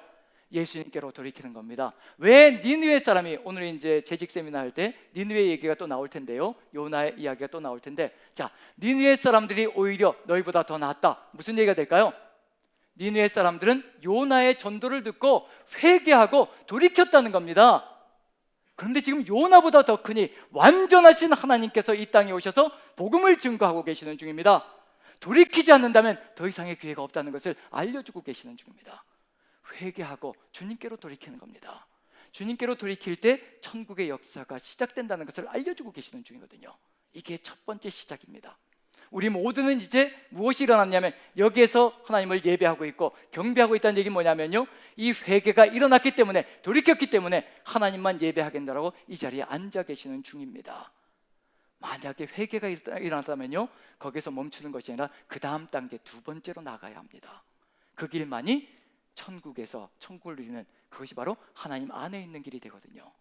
예수님께로 돌이키는 겁니다. 왜 니느웨 사람이, 오늘 이제 재직 세미나 할 때 니느웨 얘기가 또 나올 텐데요, 요나의 이야기가 또 나올 텐데, 자, 니느웨 사람들이 오히려 너희보다 더 낫다. 무슨 얘기가 될까요? 니느웨 사람들은 요나의 전도를 듣고 회개하고 돌이켰다는 겁니다. 그런데 지금 요나보다 더 크니 완전하신 하나님께서 이 땅에 오셔서 복음을 증거하고 계시는 중입니다. 돌이키지 않는다면 더 이상의 기회가 없다는 것을 알려주고 계시는 중입니다. 회개하고 주님께로 돌이키는 겁니다. 주님께로 돌이킬 때 천국의 역사가 시작된다는 것을 알려주고 계시는 중이거든요. 이게 첫 번째 시작입니다. 우리 모두는 이제 무엇이 일어났냐면, 여기에서 하나님을 예배하고 있고 경배하고 있다는 얘기는 뭐냐면요, 이 회개가 일어났기 때문에, 돌이켰기 때문에 하나님만 예배하겠다라고 이 자리에 앉아 계시는 중입니다. 만약에 회개가 일어났다면요, 거기서 멈추는 것이 아니라 그 다음 단계 두 번째로 나가야 합니다. 그 길만이 천국에서 천국을 누리는, 그것이 바로 하나님 안에 있는 길이 되거든요.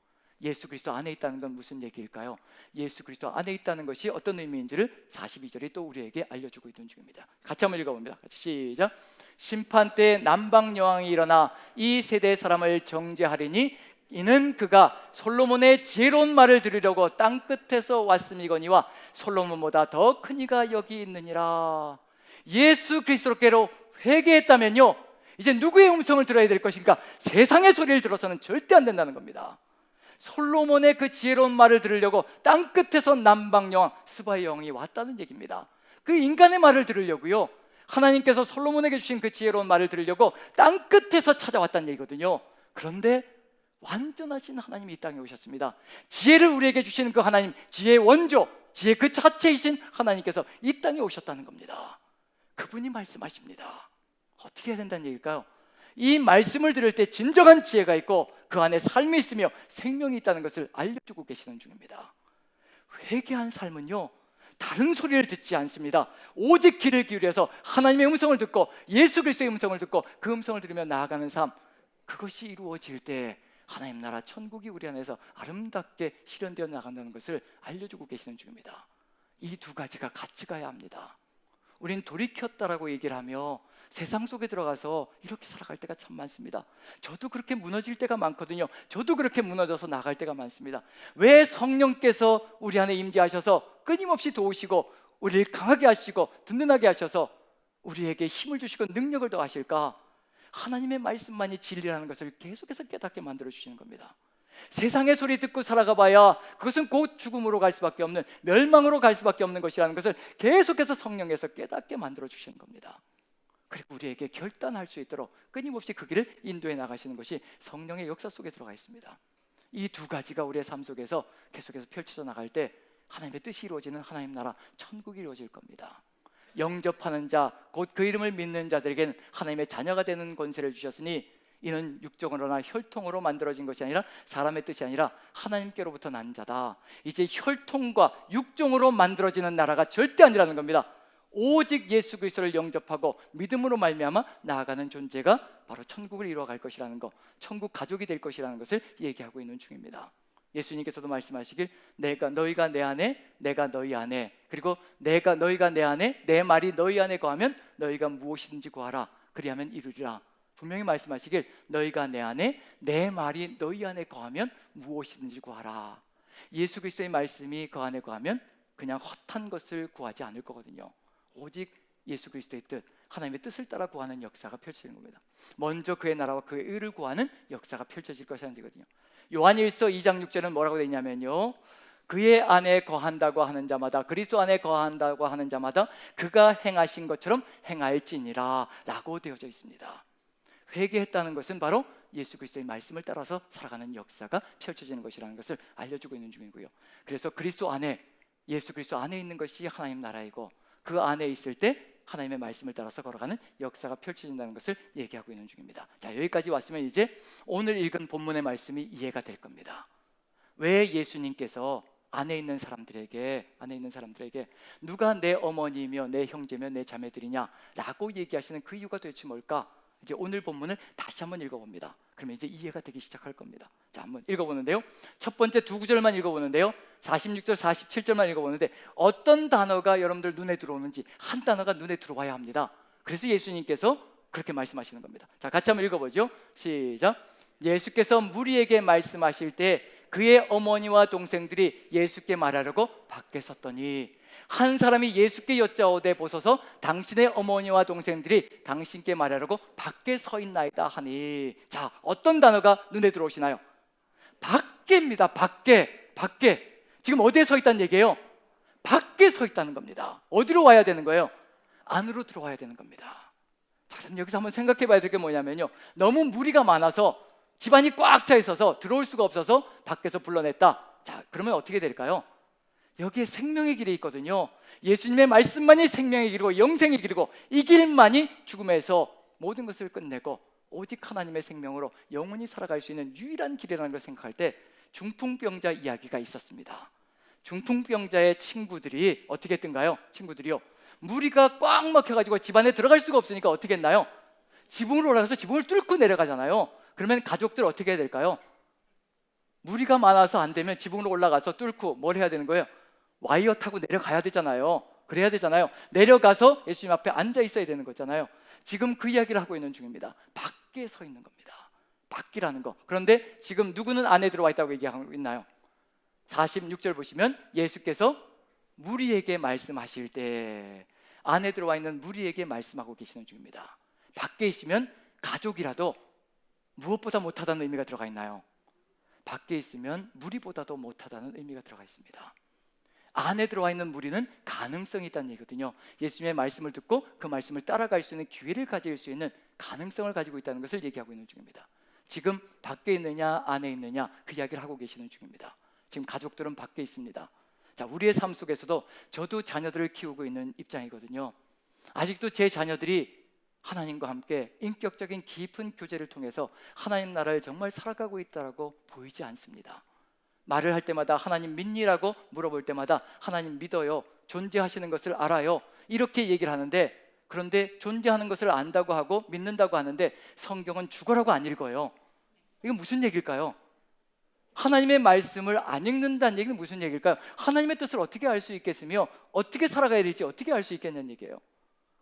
예수 그리스도 안에 있다는 건 무슨 얘기일까요? 예수 그리스도 안에 있다는 것이 어떤 의미인지를 42절이 또 우리에게 알려주고 있는 중입니다. 같이 한번 읽어봅니다. 같이 시작. 심판 때 남방 여왕이 일어나 이 세대의 사람을 정죄하리니 이는 그가 솔로몬의 지혜로운 말을 들으려고 땅 끝에서 왔음이거니와 솔로몬보다 더 큰 이가 여기 있느니라. 예수 그리스도께로 회개했다면요, 이제 누구의 음성을 들어야 될 것인가? 세상의 소리를 들어서는 절대 안 된다는 겁니다. 솔로몬의 그 지혜로운 말을 들으려고 땅 끝에서 남방 여왕 스바의 왕이 왔다는 얘기입니다. 그 인간의 말을 들으려고요, 하나님께서 솔로몬에게 주신 그 지혜로운 말을 들으려고 땅 끝에서 찾아왔다는 얘기거든요. 그런데 완전하신 하나님이 이 땅에 오셨습니다. 지혜를 우리에게 주시는 그 하나님, 지혜의 원조, 지혜 그 자체이신 하나님께서 이 땅에 오셨다는 겁니다. 그분이 말씀하십니다. 어떻게 해야 된다는 얘기일까요? 이 말씀을 들을 때 진정한 지혜가 있고 그 안에 삶이 있으며 생명이 있다는 것을 알려주고 계시는 중입니다. 회개한 삶은요, 다른 소리를 듣지 않습니다. 오직 귀를 기울여서 하나님의 음성을 듣고 예수 그리스도의 음성을 듣고 그 음성을 들으며 나아가는 삶, 그것이 이루어질 때 하나님 나라 천국이 우리 안에서 아름답게 실현되어 나간다는 것을 알려주고 계시는 중입니다. 이 두 가지가 같이 가야 합니다. 우린 돌이켰다라고 얘기를 하며 세상 속에 들어가서 이렇게 살아갈 때가 참 많습니다. 저도 그렇게 무너질 때가 많거든요. 저도 그렇게 무너져서 나갈 때가 많습니다. 왜 성령께서 우리 안에 임재하셔서 끊임없이 도우시고 우리를 강하게 하시고 든든하게 하셔서 우리에게 힘을 주시고 능력을 더하실까? 하나님의 말씀만이 진리라는 것을 계속해서 깨닫게 만들어주시는 겁니다. 세상의 소리 듣고 살아가 봐야 그것은 곧 죽음으로 갈 수밖에 없는, 멸망으로 갈 수밖에 없는 것이라는 것을 계속해서 성령에서 깨닫게 만들어주시는 겁니다. 그리고 우리에게 결단할 수 있도록 끊임없이 그 길을 인도해 나가시는 것이 성령의 역사 속에 들어가 있습니다. 이 두 가지가 우리의 삶 속에서 계속해서 펼쳐져 나갈 때 하나님의 뜻이 이루어지는 하나님 나라 천국이 이루어질 겁니다. 영접하는 자, 곧 그 이름을 믿는 자들에게는 하나님의 자녀가 되는 권세를 주셨으니 이는 육적으로나 혈통으로 만들어진 것이 아니라 사람의 뜻이 아니라 하나님께로부터 난 자다. 이제 혈통과 육종으로 만들어지는 나라가 절대 아니라는 겁니다. 오직 예수 그리스도를 영접하고 믿음으로 말미암아 나아가는 존재가 바로 천국을 이루어갈 것이라는 것, 천국 가족이 될 것이라는 것을 얘기하고 있는 중입니다. 예수님께서도 말씀하시길 너희가 내 안에 내가 너희 안에, 그리고 너희가 내 안에 내 말이 너희 안에 거하면 너희가 무엇이든지 구하라 그리하면 이루리라. 분명히 말씀하시길 너희가 내 안에 내 말이 너희 안에 거하면 무엇이든지 구하라. 예수 그리스도의 말씀이 그 안에 거하면 그냥 헛한 것을 구하지 않을 거거든요. 오직 예수 그리스도의 뜻, 하나님의 뜻을 따라 구하는 역사가 펼쳐지는 겁니다. 먼저 그의 나라와 그의 의를 구하는 역사가 펼쳐질 것이라는 거거든요. 요한일서 2장 6절은 뭐라고 되어 있냐면요, 그의 안에 거한다고 하는 자마다, 그리스도 안에 거한다고 하는 자마다 그가 행하신 것처럼 행할지니라 라고 되어져 있습니다. 회개했다는 것은 바로 예수 그리스도의 말씀을 따라서 살아가는 역사가 펼쳐지는 것이라는 것을 알려주고 있는 중이고요. 그래서 그리스도 안에, 예수 그리스도 안에 있는 것이 하나님 나라이고 그 안에 있을 때 하나님의 말씀을 따라서 걸어가는 역사가 펼쳐진다는 것을 얘기하고 있는 중입니다. 자, 여기까지 왔으면 이제 오늘 읽은 본문의 말씀이 이해가 될 겁니다. 왜 예수님께서 안에 있는 사람들에게 누가 내 어머니며 내 형제며 내 자매들이냐 라고 얘기하시는 그 이유가 도대체 뭘까? 이제 오늘 본문을 다시 한번 읽어봅니다. 그러면 이제 이해가 되기 시작할 겁니다. 자, 한번 읽어보는데요, 첫 번째 두 구절만 읽어보는데요, 46절 47절만 읽어보는데 어떤 단어가 여러분들 눈에 들어오는지 한 단어가 눈에 들어와야 합니다. 그래서 예수님께서 그렇게 말씀하시는 겁니다. 자, 같이 한번 읽어보죠. 시작. 예수께서 무리에게 말씀하실 때 그의 어머니와 동생들이 예수께 말하려고 밖에 섰더니 한 사람이 예수께 여짜오되 보소서 당신의 어머니와 동생들이 당신께 말하려고 밖에 서 있나이다 하니. 자, 어떤 단어가 눈에 들어오시나요? 밖에입니다. 밖에. 지금 어디에 서 있다는 얘기예요? 밖에 서 있다는 겁니다. 어디로 와야 되는 거예요? 안으로 들어와야 되는 겁니다. 자, 그럼 여기서 한번 생각해 봐야 될 게 뭐냐면요, 너무 무리가 많아서 집안이 꽉 차 있어서 들어올 수가 없어서 밖에서 불러냈다. 자, 그러면 어떻게 될까요? 여기에 생명의 길이 있거든요. 예수님의 말씀만이 생명의 길이고 영생의 길이고 이 길만이 죽음에서 모든 것을 끝내고 오직 하나님의 생명으로 영원히 살아갈 수 있는 유일한 길이라는 걸 생각할 때 중풍병자 이야기가 있었습니다. 중풍병자의 친구들이 어떻게 했던가요? 친구들이요, 무리가 꽉 막혀가지고 집 안에 들어갈 수가 없으니까 어떻게 했나요? 지붕으로 올라가서 지붕을 뚫고 내려가잖아요. 그러면 가족들 어떻게 해야 될까요? 무리가 많아서 안 되면 지붕으로 올라가서 뚫고 뭘 해야 되는 거예요? 와이어 타고 내려가야 되잖아요. 그래야 되잖아요. 내려가서 예수님 앞에 앉아 있어야 되는 거잖아요. 지금 그 이야기를 하고 있는 중입니다. 밖에 서 있는 겁니다. 밖이라는 거. 그런데 지금 누구는 안에 들어와 있다고 얘기하고 있나요? 46절 보시면 예수께서 무리에게 말씀하실 때 안에 들어와 있는 무리에게 말씀하고 계시는 중입니다. 밖에 있으면 가족이라도 무엇보다 못하다는 의미가 들어가 있나요? 밖에 있으면 무리보다도 못하다는 의미가 들어가 있습니다. 안에 들어와 있는 무리는 가능성이 있다는 얘기거든요. 예수님의 말씀을 듣고 그 말씀을 따라갈 수 있는 기회를 가질 수 있는 가능성을 가지고 있다는 것을 얘기하고 있는 중입니다. 지금 밖에 있느냐 안에 있느냐 그 이야기를 하고 계시는 중입니다. 지금 가족들은 밖에 있습니다. 자, 우리의 삶 속에서도 저도 자녀들을 키우고 있는 입장이거든요. 아직도 제 자녀들이 하나님과 함께 인격적인 깊은 교제를 통해서 하나님 나라를 정말 살아가고 있다고 보이지 않습니다. 말을 할 때마다 하나님 믿니라고 물어볼 때마다 하나님 믿어요, 존재하시는 것을 알아요, 이렇게 얘기를 하는데, 그런데 존재하는 것을 안다고 하고 믿는다고 하는데 성경은 죽어라고 안 읽어요. 이건 무슨 얘기일까요? 하나님의 말씀을 안 읽는다는 얘기는 무슨 얘기일까요? 하나님의 뜻을 어떻게 알 수 있겠으며 어떻게 살아가야 될지 어떻게 알 수 있겠냐는 얘기예요.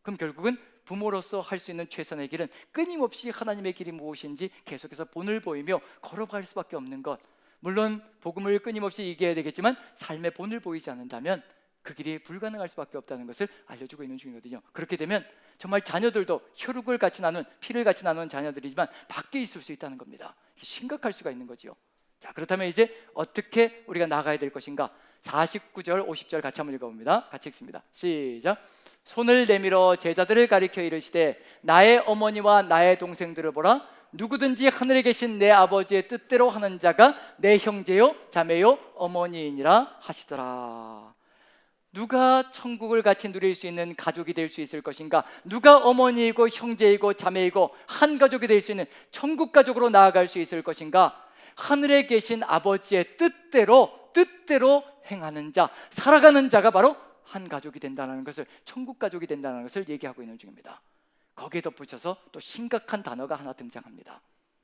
그럼 결국은 부모로서 할 수 있는 최선의 길은 끊임없이 하나님의 길이 무엇인지 계속해서 본을 보이며 걸어갈 수밖에 없는 것. 물론 복음을 끊임없이 얘기해야 되겠지만 삶의 본을 보이지 않는다면 그 길이 불가능할 수밖에 없다는 것을 알려주고 있는 중이거든요. 그렇게 되면 정말 자녀들도 혈육을 같이 나눈, 피를 같이 나눈 자녀들이지만 밖에 있을 수 있다는 겁니다. 심각할 수가 있는 거죠. 자, 그렇다면 이제 어떻게 우리가 나가야 될 것인가? 49절 50절 같이 한번 읽어봅니다. 같이 읽습니다. 시작. 손을 내밀어 제자들을 가리켜 이르시되 나의 어머니와 나의 동생들을 보라. 누구든지 하늘에 계신 내 아버지의 뜻대로 하는 자가 내 형제요 자매요 어머니이니라 하시더라. 누가 천국을 같이 누릴 수 있는 가족이 될 수 있을 것인가? 누가 어머니이고 형제이고 자매이고 한 가족이 될 수 있는 천국 가족으로 나아갈 수 있을 것인가? 하늘에 계신 아버지의 뜻대로 행하는 자, 살아가는 자가 바로 한 가족이 된다는 것을, 천국 가족이 된다는 것을 얘기하고 있는 중입니다. 거기에 덧붙여서 또 심각한 단어가 하나 등장합니다.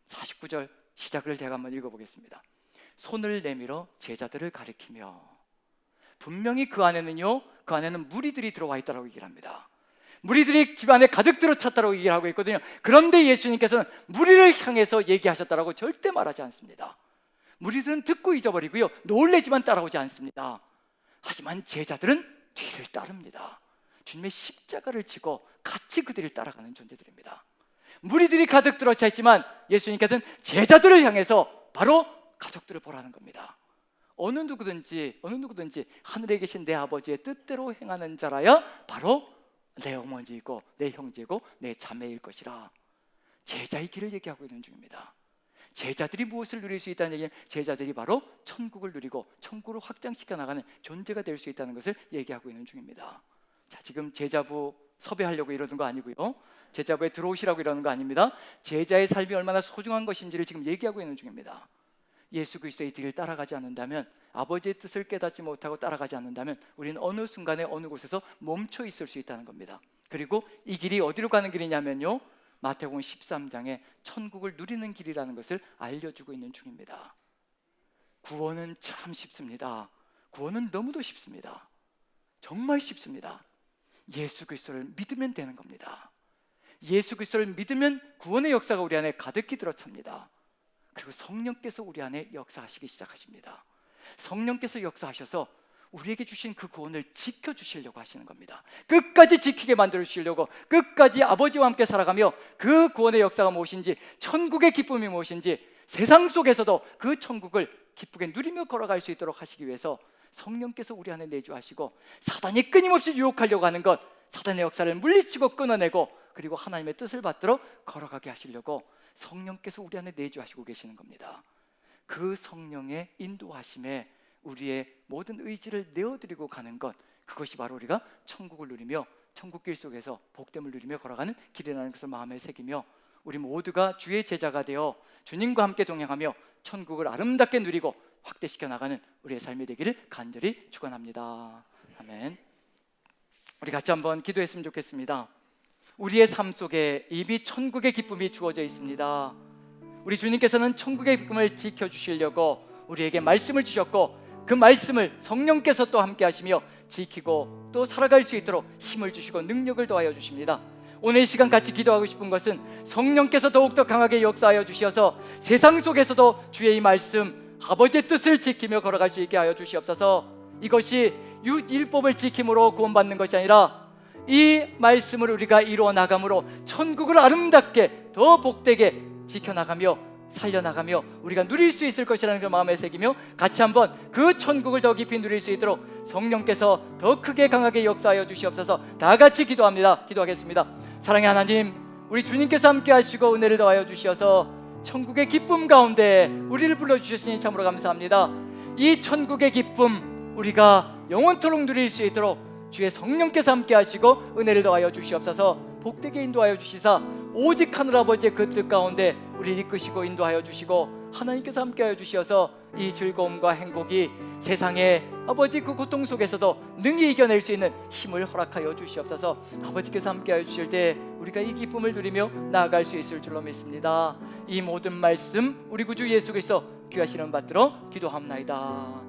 49절 시작을 제가 한번 읽어보겠습니다. 손을 내밀어 제자들을 가리키며, 분명히 그 안에는 무리들이 들어와 있다고 얘기를 합니다. 무리들이 집 안에 가득 들어찼다고 얘기를 하고 있거든요. 그런데 예수님께서는 무리를 향해서 얘기하셨다라고 절대 말하지 않습니다. 무리들은 듣고 잊어버리고요, 놀래지만 따라오지 않습니다. 하지만 제자들은 뒤를 따릅니다. 주님의 십자가를 지고 같이 그들을 따라가는 존재들입니다. 무리들이 가득 들어차 있지만 예수님께서는 제자들을 향해서 바로 가족들을 보라는 겁니다. 어느 누구든지 하늘에 계신 내 아버지의 뜻대로 행하는 자라야 바로 내 어머니이고 내 형제고 내 자매일 것이라. 제자의 길을 얘기하고 있는 중입니다. 제자들이 무엇을 누릴 수 있다는 얘기는 제자들이 바로 천국을 누리고 천국을 확장시켜 나가는 존재가 될 수 있다는 것을 얘기하고 있는 중입니다. 자, 지금 제자부 섭외하려고 이러는 거 아니고요, 제자부에 들어오시라고 이러는 거 아닙니다. 제자의 삶이 얼마나 소중한 것인지를 지금 얘기하고 있는 중입니다. 예수 그리스도의 길을 따라가지 않는다면, 아버지의 뜻을 깨닫지 못하고 따라가지 않는다면 우리는 어느 순간에 어느 곳에서 멈춰 있을 수 있다는 겁니다. 그리고 이 길이 어디로 가는 길이냐면요, 마태복음 13장에 천국을 누리는 길이라는 것을 알려주고 있는 중입니다. 구원은 참 쉽습니다. 구원은 너무도 쉽습니다. 정말 쉽습니다. 예수 그리스도를 믿으면 되는 겁니다. 예수 그리스도를 믿으면 구원의 역사가 우리 안에 가득히 들어찹니다. 그리고 성령께서 우리 안에 역사하시기 시작하십니다. 성령께서 역사하셔서 우리에게 주신 그 구원을 지켜주시려고 하시는 겁니다. 끝까지 지키게 만들어 주시려고, 끝까지 아버지와 함께 살아가며 그 구원의 역사가 무엇인지, 천국의 기쁨이 무엇인지, 세상 속에서도 그 천국을 기쁘게 누리며 걸어갈 수 있도록 하시기 위해서 성령께서 우리 안에 내주하시고, 사단이 끊임없이 유혹하려고 하는 것, 사단의 역사를 물리치고 끊어내고, 그리고 하나님의 뜻을 받들어 걸어가게 하시려고 성령께서 우리 안에 내주하시고 계시는 겁니다. 그 성령의 인도하심에 우리의 모든 의지를 내어드리고 가는 것, 그것이 바로 우리가 천국을 누리며 천국길 속에서 복됨을 누리며 걸어가는 길이라는 것을 마음에 새기며, 우리 모두가 주의 제자가 되어 주님과 함께 동행하며 천국을 아름답게 누리고 확대시켜 나가는 우리의 삶이 되기를 간절히 축원합니다. 아멘. 우리 같이 한번 기도했으면 좋겠습니다. 우리의 삶 속에 이미 천국의 기쁨이 주어져 있습니다. 우리 주님께서는 천국의 기쁨을 지켜주시려고 우리에게 말씀을 주셨고, 그 말씀을 성령께서 또 함께 하시며 지키고 또 살아갈 수 있도록 힘을 주시고 능력을 더하여 주십니다. 오늘 이 시간 같이 기도하고 싶은 것은 성령께서 더욱더 강하게 역사하여 주셔서 세상 속에서도 주의 이 말씀, 아버지의 뜻을 지키며 걸어갈 수 있게 하여 주시옵소서. 이것이 율법을 지킴으로 구원받는 것이 아니라 이 말씀을 우리가 이루어 나감으로 천국을 아름답게 더 복되게 지켜나가며 살려나가며 우리가 누릴 수 있을 것이라는 그 마음에 새기며, 같이 한번 그 천국을 더 깊이 누릴 수 있도록 성령께서 더 크게 강하게 역사하여 주시옵소서. 다 같이 기도하겠습니다. 사랑의 하나님, 우리 주님께서 함께 하시고 은혜를 더하여 주시어서 천국의 기쁨 가운데 우리를 불러주셨으니 참으로 감사합니다. 이 천국의 기쁨 우리가 영원토록 누릴 수 있도록 주의 성령께서 함께 하시고 은혜를 더하여 주시옵소서. 복되게 인도하여 주시사 오직 하늘아버지의 그 뜻 가운데 우리를 이끄시고 인도하여 주시고, 하나님께서 함께하여 주시어서 이 즐거움과 행복이 세상의 아버지 그 고통 속에서도 능히 이겨낼 수 있는 힘을 허락하여 주시옵소서. 아버지께서 함께하여 주실 때 우리가 이 기쁨을 누리며 나아갈 수 있을 줄로 믿습니다. 이 모든 말씀 우리 구주 예수 그리스도 귀하신 이름 받들어 기도합나이다.